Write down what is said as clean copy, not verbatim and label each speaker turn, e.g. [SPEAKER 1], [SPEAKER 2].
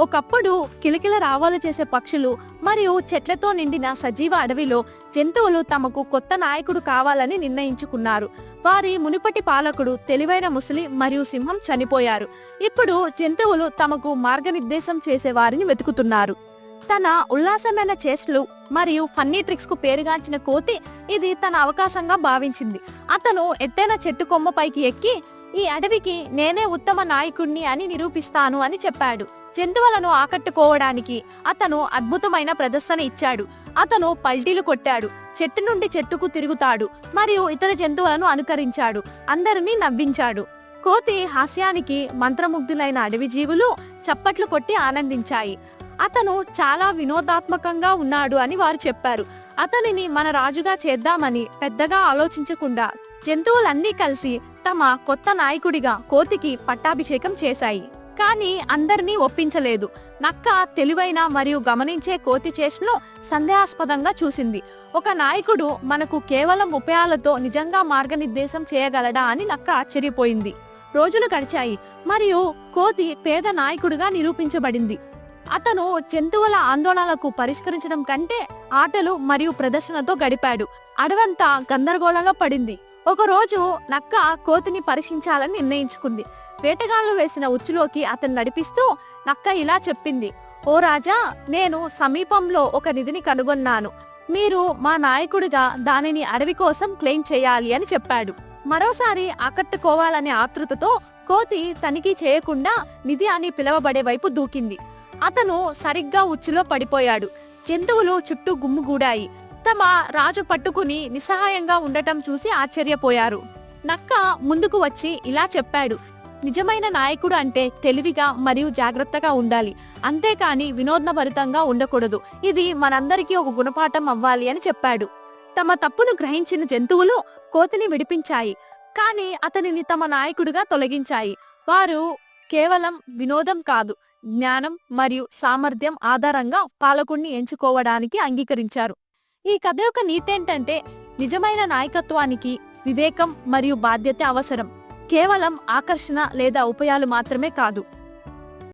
[SPEAKER 1] ఒకప్పుడు కిలకిల రావాలు చేసే పక్షులు మరియు చెట్లతో నిండిన సజీవ అడవిలో జంతువులు తమకు కొత్త నాయకుడు కావాలని నిర్ణయించుకున్నారు. వారి మునుపటి పాలకుడు తెలివైన ముసలి మరియు సింహం చనిపోయారు. ఇప్పుడు జంతువులు తమకు మార్గనిర్దేశం చేసే వారిని వెతుకుతున్నారు. తన ఉల్లాసమైన చేష్టలు మరియు ఫన్నీ ట్రిక్స్ కు పేరుగాంచిన కోతి ఇది తన అవకాశంగా భావించింది. అతను ఎత్తైన చెట్టు కొమ్మ పైకి ఎక్కి ఈ అడవికి నేనే ఉత్తమ నాయకుడిని అని నిరూపిస్తాను అని చెప్పాడు. జంతువులను ఆకట్టుకోవడానికి అతను అద్భుతమైన ప్రదర్శన ఇచ్చాడు. అతను పల్టీలు కొట్టాడు, చెట్టు నుండి చెట్టుకు తిరుగుతాడు మరియు ఇతర జంతువులను అనుకరించాడు, అందరినీ నవ్వించాడు. కోతి హాస్యానికి మంత్రముగ్ధులైన అడవి జీవులు చప్పట్లు కొట్టి ఆనందించాయి. అతను చాలా వినోదాత్మకంగా ఉన్నాడు అని వారు చెప్పారు. అతనిని మన రాజుగా చేద్దామని పెద్దగా ఆలోచించకుండా జంతువులన్నీ కలిసి తమ కొత్త నాయకుడిగా కోతికి పట్టాభిషేకం చేశాయి. కానీ అందరినీ ఒప్పించలేదు. నక్క తెలివైన మరియు గమనించే కోతి చేష్టను సందేహాస్పదంగా చూసింది. ఒక నాయకుడు మనకు కేవలం ఉపాయాలతో నిజంగా మార్గనిర్దేశం చేయగలడా అని నక్క ఆశ్చర్యపోయింది. రోజులు గడిచాయి మరియు కోతి పేద నాయకుడిగా నిరూపించబడింది. అతను జంతువుల ఆందోళనలకు పరిష్కరించడం కంటే ఆటలు మరియు ప్రదర్శనతో గడిపాడు. అడవంతా గందరగోళంలో పడింది. ఒకరోజు నక్క కోతిని పరీక్షించాలని నిర్ణయించుకుంది. వేటగాళ్లు వేసిన ఉచ్చులోకి అతను నడిపిస్తూ నక్క ఇలా చెప్పింది, ఓ రాజా, నేను సమీపంలో ఒక నిధిని కనుగొన్నాను. మీరు మా నాయకుడిగా దానిని అడవి కోసం క్లెయిమ్ చేయాలి అని చెప్పాడు. మరోసారి ఆకట్టుకోవాలనే ఆతృతతో కోతి తనిఖీ చేయకుండా నిధి అని పిలువబడే వైపు దూకింది. అతను సరిగ్గా ఉచ్చులో పడిపోయాడు. జంతువులు చుట్టూ గుమ్ముగూడాయి. తమ రాజు పట్టుకుని నిస్సహాయంగా ఉండటం చూసి ఆశ్చర్యపోయారు. నక్క ముందుకు వచ్చి ఇలా చెప్పాడు, నిజమైన నాయకుడు అంటే తెలివిగా మరియు జాగ్రత్తగా ఉండాలి, అంతేకాని వినోదభరితంగా ఉండకూడదు. ఇది మనందరికీ ఒక గుణపాఠం అవ్వాలి అని చెప్పాడు. తమ తప్పును గ్రహించిన జంతువులు కోతిని విడిపించాయి, కానీ అతనిని తమ నాయకుడిగా తొలగించాయి. వారు కేవలం వినోదం కాదు, జ్ఞానం మరియు సామర్థ్యం ఆధారంగా పాలకుడిని ఎంచుకోవడానికి అంగీకరించారు. ఈ కథ యొక్క నీతి ఏంటంటే, నిజమైన నాయకత్వానికి వివేకం మరియు బాధ్యత అవసరం. కేవలం ఆకర్షణ లేదా ఉపాయాలు మాత్రమే కాదు.